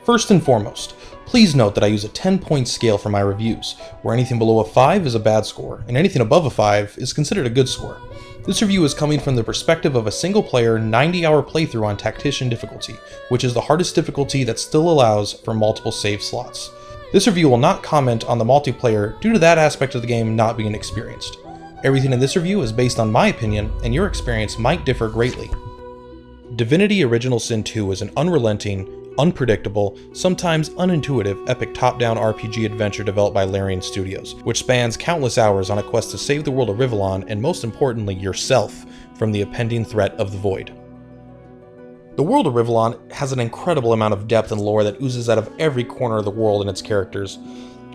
First and foremost, please note that I use a 10-point scale for my reviews, where anything below a 5 is a bad score, and anything above a 5 is considered a good score. This review is coming from the perspective of a single-player, 90-hour playthrough on Tactician difficulty, which is the hardest difficulty that still allows for multiple save slots. This review will not comment on the multiplayer due to that aspect of the game not being experienced. Everything in this review is based on my opinion, and your experience might differ greatly. Divinity Original Sin 2 is an unrelenting, unpredictable, sometimes unintuitive, epic top-down RPG adventure developed by Larian Studios, which spans countless hours on a quest to save the world of Rivellon and, most importantly, yourself from the impending threat of the Void. The world of Rivellon has an incredible amount of depth and lore that oozes out of every corner of the world and its characters.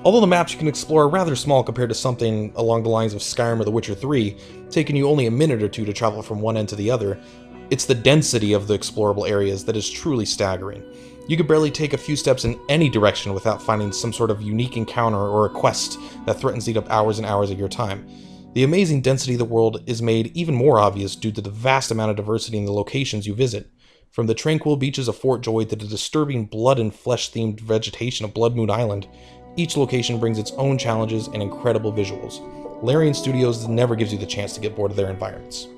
Although the maps you can explore are rather small compared to something along the lines of Skyrim or The Witcher 3, taking you only a minute or two to travel from one end to the other, it's the density of the explorable areas that is truly staggering. You could barely take a few steps in any direction without finding some sort of unique encounter or a quest that threatens to eat up hours and hours of your time. The amazing density of the world is made even more obvious due to the vast amount of diversity in the locations you visit. From the tranquil beaches of Fort Joy to the disturbing blood and flesh-themed vegetation of Blood Moon Island, each location brings its own challenges and incredible visuals. Larian Studios never gives you the chance to get bored of their environments.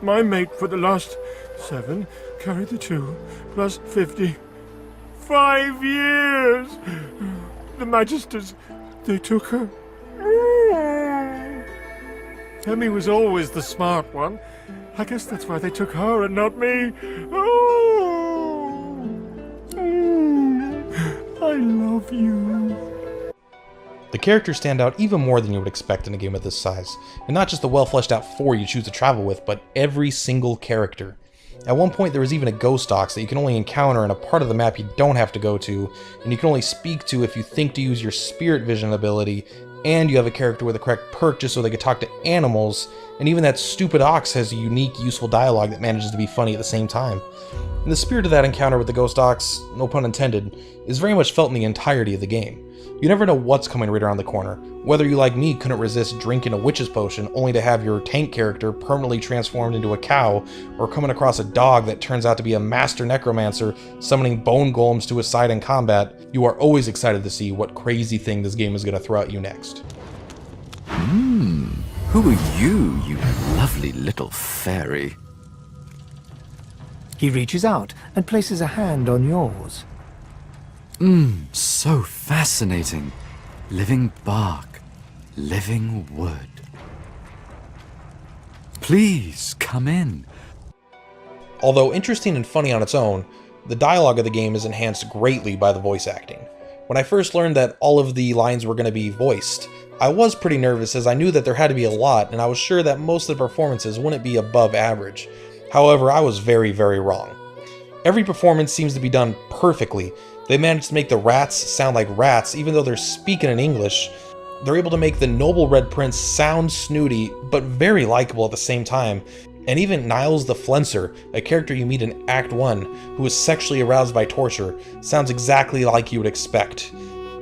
My mate for the last 7 carried the 2 plus 50. 5 years! The Magisters, they took her. Emmy was always the smart one. I guess that's why they took her and not me. I love you. The characters stand out even more than you would expect in a game of this size, and not just the well-fleshed-out 4 you choose to travel with, but every single character. At one point there was even a ghost ox that you can only encounter in a part of the map you don't have to go to, and you can only speak to if you think to use your spirit vision ability, and you have a character with a correct perk just so they can talk to animals, and even that stupid ox has a unique, useful dialogue that manages to be funny at the same time. And the spirit of that encounter with the ghost ox, no pun intended, is very much felt in the entirety of the game. You never know what's coming right around the corner. Whether you, like me, couldn't resist drinking a witch's potion only to have your tank character permanently transformed into a cow, or coming across a dog that turns out to be a master necromancer summoning bone golems to his side in combat, you are always excited to see what crazy thing this game is going to throw at you next. Who are you, you lovely little fairy? He reaches out and places a hand on yours. So fascinating. Living bark, living wood. Please, come in. Although interesting and funny on its own, the dialogue of the game is enhanced greatly by the voice acting. When I first learned that all of the lines were going to be voiced, I was pretty nervous as I knew that there had to be a lot, and I was sure that most of the performances wouldn't be above average. However, I was very, very wrong. Every performance seems to be done perfectly. They managed to make the rats sound like rats even though they're speaking in English. They're able to make the noble Red Prince sound snooty, but very likable at the same time. And even Niles the Flencer, a character you meet in Act 1, who is sexually aroused by torture, sounds exactly like you would expect.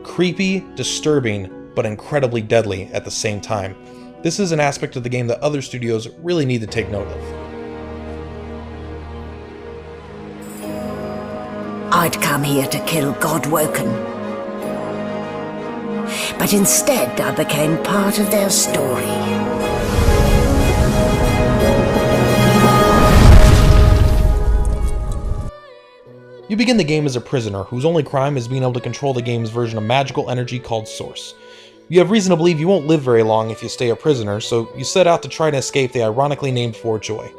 Creepy, disturbing, but incredibly deadly at the same time. This is an aspect of the game that other studios really need to take note of. I'd come here to kill Godwoken. But instead I became part of their story. You begin the game as a prisoner whose only crime is being able to control the game's version of magical energy called Source. You have reason to believe you won't live very long if you stay a prisoner, so you set out to try to escape the ironically named Fort Joy.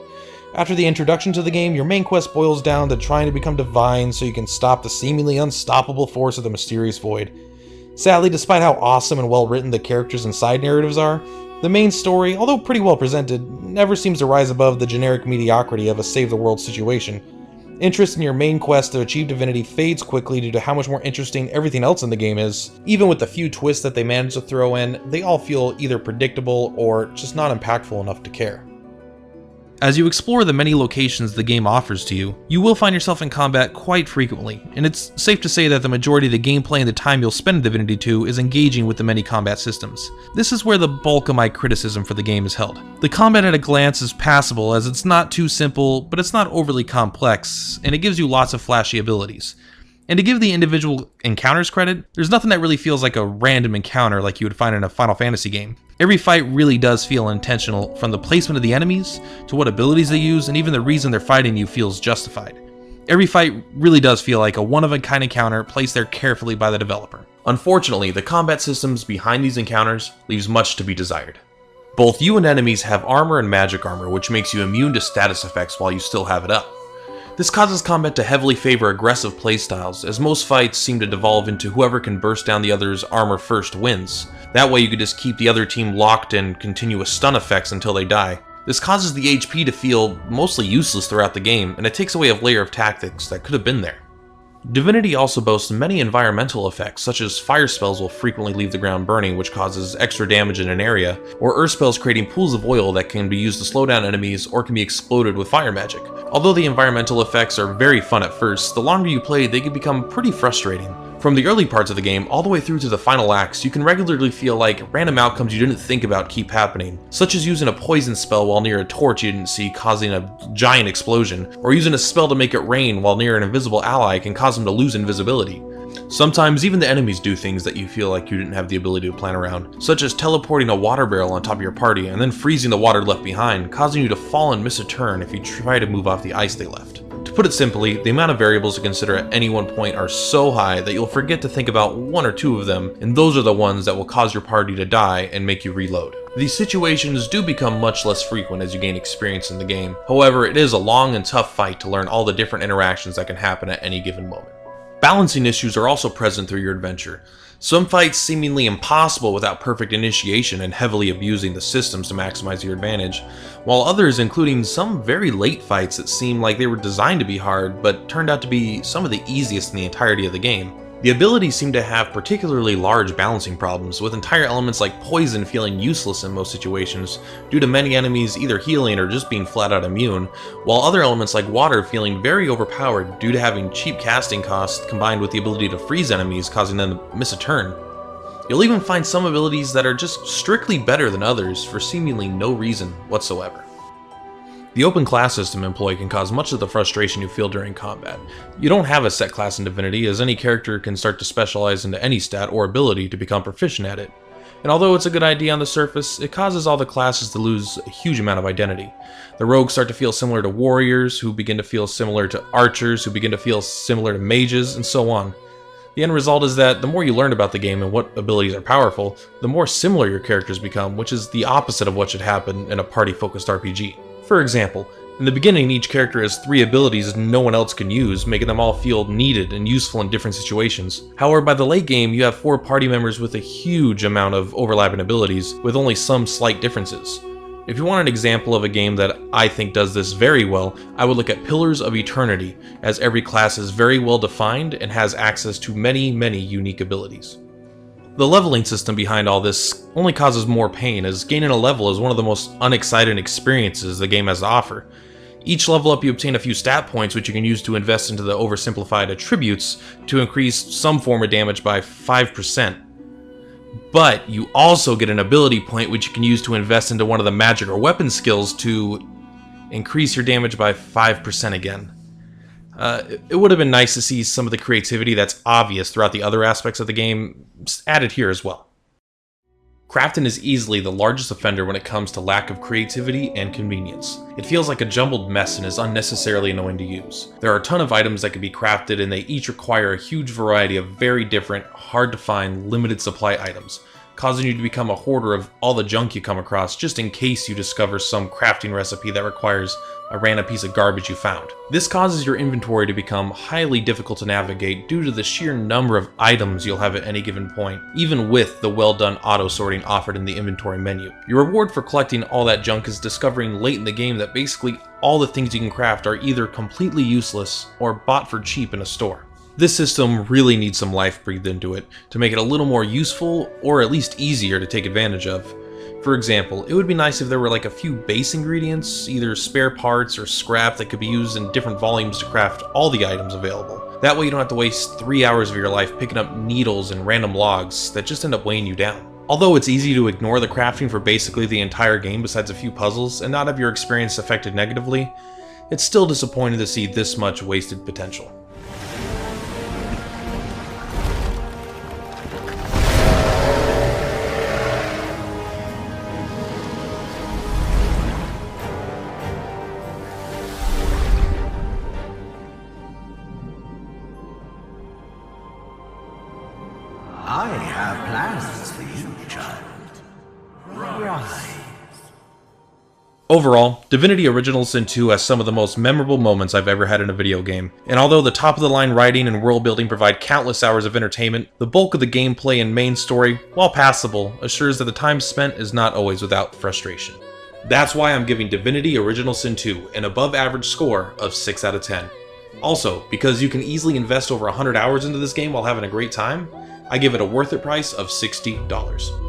After the introduction to the game, your main quest boils down to trying to become divine so you can stop the seemingly unstoppable force of the mysterious void. Sadly, despite how awesome and well written the characters and side narratives are, the main story, although pretty well presented, never seems to rise above the generic mediocrity of a save-the-world situation. Interest in your main quest to achieve Divinity fades quickly due to how much more interesting everything else in the game is. Even with the few twists that they manage to throw in, they all feel either predictable or just not impactful enough to care. As you explore the many locations the game offers to you, you will find yourself in combat quite frequently, and it's safe to say that the majority of the gameplay and the time you'll spend in Divinity 2 is engaging with the many combat systems. This is where the bulk of my criticism for the game is held. The combat at a glance is passable as it's not too simple, but it's not overly complex, and it gives you lots of flashy abilities. And to give the individual encounters credit, there's nothing that really feels like a random encounter like you would find in a Final Fantasy game. Every fight really does feel intentional, from the placement of the enemies, to what abilities they use, and even the reason they're fighting you feels justified. Every fight really does feel like a one-of-a-kind encounter placed there carefully by the developer. Unfortunately, the combat systems behind these encounters leaves much to be desired. Both you and enemies have armor and magic armor, which makes you immune to status effects while you still have it up. This causes combat to heavily favor aggressive playstyles, as most fights seem to devolve into whoever can burst down the other's armor first wins. That way you could just keep the other team locked and continue with stun effects until they die. This causes the HP to feel mostly useless throughout the game, and it takes away a layer of tactics that could have been there. Divinity also boasts many environmental effects, such as fire spells will frequently leave the ground burning, which causes extra damage in an area, or earth spells creating pools of oil that can be used to slow down enemies or can be exploded with fire magic. Although the environmental effects are very fun at first, the longer you play they can become pretty frustrating. From the early parts of the game all the way through to the final acts, you can regularly feel like random outcomes you didn't think about keep happening, such as using a poison spell while near a torch you didn't see causing a giant explosion, or using a spell to make it rain while near an invisible ally can cause them to lose invisibility. Sometimes even the enemies do things that you feel like you didn't have the ability to plan around, such as teleporting a water barrel on top of your party and then freezing the water left behind, causing you to fall and miss a turn if you try to move off the ice they left. To put it simply, the amount of variables to consider at any one point are so high that you'll forget to think about one or two of them, and those are the ones that will cause your party to die and make you reload. These situations do become much less frequent as you gain experience in the game. However, it is a long and tough fight to learn all the different interactions that can happen at any given moment. Balancing issues are also present through your adventure. Some fights seemingly impossible without perfect initiation and heavily abusing the systems to maximize your advantage, while others, including some very late fights that seem like they were designed to be hard but turned out to be some of the easiest in the entirety of the game. The abilities seem to have particularly large balancing problems, with entire elements like poison feeling useless in most situations due to many enemies either healing or just being flat out immune, while other elements like water feeling very overpowered due to having cheap casting costs combined with the ability to freeze enemies, causing them to miss a turn. You'll even find some abilities that are just strictly better than others for seemingly no reason whatsoever. The open class system employed can cause much of the frustration you feel during combat. You don't have a set class in Divinity, as any character can start to specialize into any stat or ability to become proficient at it. And although it's a good idea on the surface, it causes all the classes to lose a huge amount of identity. The rogues start to feel similar to warriors, who begin to feel similar to archers, who begin to feel similar to mages, and so on. The end result is that the more you learn about the game and what abilities are powerful, the more similar your characters become, which is the opposite of what should happen in a party-focused RPG. For example, in the beginning each character has 3 abilities no one else can use, making them all feel needed and useful in different situations. However, by the late game you have 4 party members with a huge amount of overlapping abilities, with only some slight differences. If you want an example of a game that I think does this very well, I would look at Pillars of Eternity, as every class is very well defined and has access to many unique abilities. The leveling system behind all this only causes more pain, as gaining a level is one of the most unexciting experiences the game has to offer. Each level up you obtain a few stat points which you can use to invest into the oversimplified attributes to increase some form of damage by 5%. But you also get an ability point which you can use to invest into one of the magic or weapon skills to increase your damage by 5% again. It would have been nice to see some of the creativity that's obvious throughout the other aspects of the game added here as well. Crafting is easily the largest offender when it comes to lack of creativity and convenience. It feels like a jumbled mess and is unnecessarily annoying to use. There are a ton of items that can be crafted and they each require a huge variety of very different, hard to find, limited supply items, causing you to become a hoarder of all the junk you come across just in case you discover some crafting recipe that requires a random piece of garbage you found. This causes your inventory to become highly difficult to navigate due to the sheer number of items you'll have at any given point, even with the well-done auto-sorting offered in the inventory menu. Your reward for collecting all that junk is discovering late in the game that basically all the things you can craft are either completely useless or bought for cheap in a store. This system really needs some life breathed into it to make it a little more useful or at least easier to take advantage of. For example, it would be nice if there were like a few base ingredients, either spare parts or scrap that could be used in different volumes to craft all the items available. That way you don't have to waste 3 hours of your life picking up needles and random logs that just end up weighing you down. Although it's easy to ignore the crafting for basically the entire game besides a few puzzles and not have your experience affected negatively, it's still disappointing to see this much wasted potential. I have plans for you, child. Rise. Overall, Divinity Original Sin 2 has some of the most memorable moments I've ever had in a video game, and although the top-of-the-line writing and world building provide countless hours of entertainment, the bulk of the gameplay and main story, while passable, assures that the time spent is not always without frustration. That's why I'm giving Divinity Original Sin 2 an above-average score of 6 out of 10. Also, because you can easily invest over 100 hours into this game while having a great time, I give it a worth it price of $60.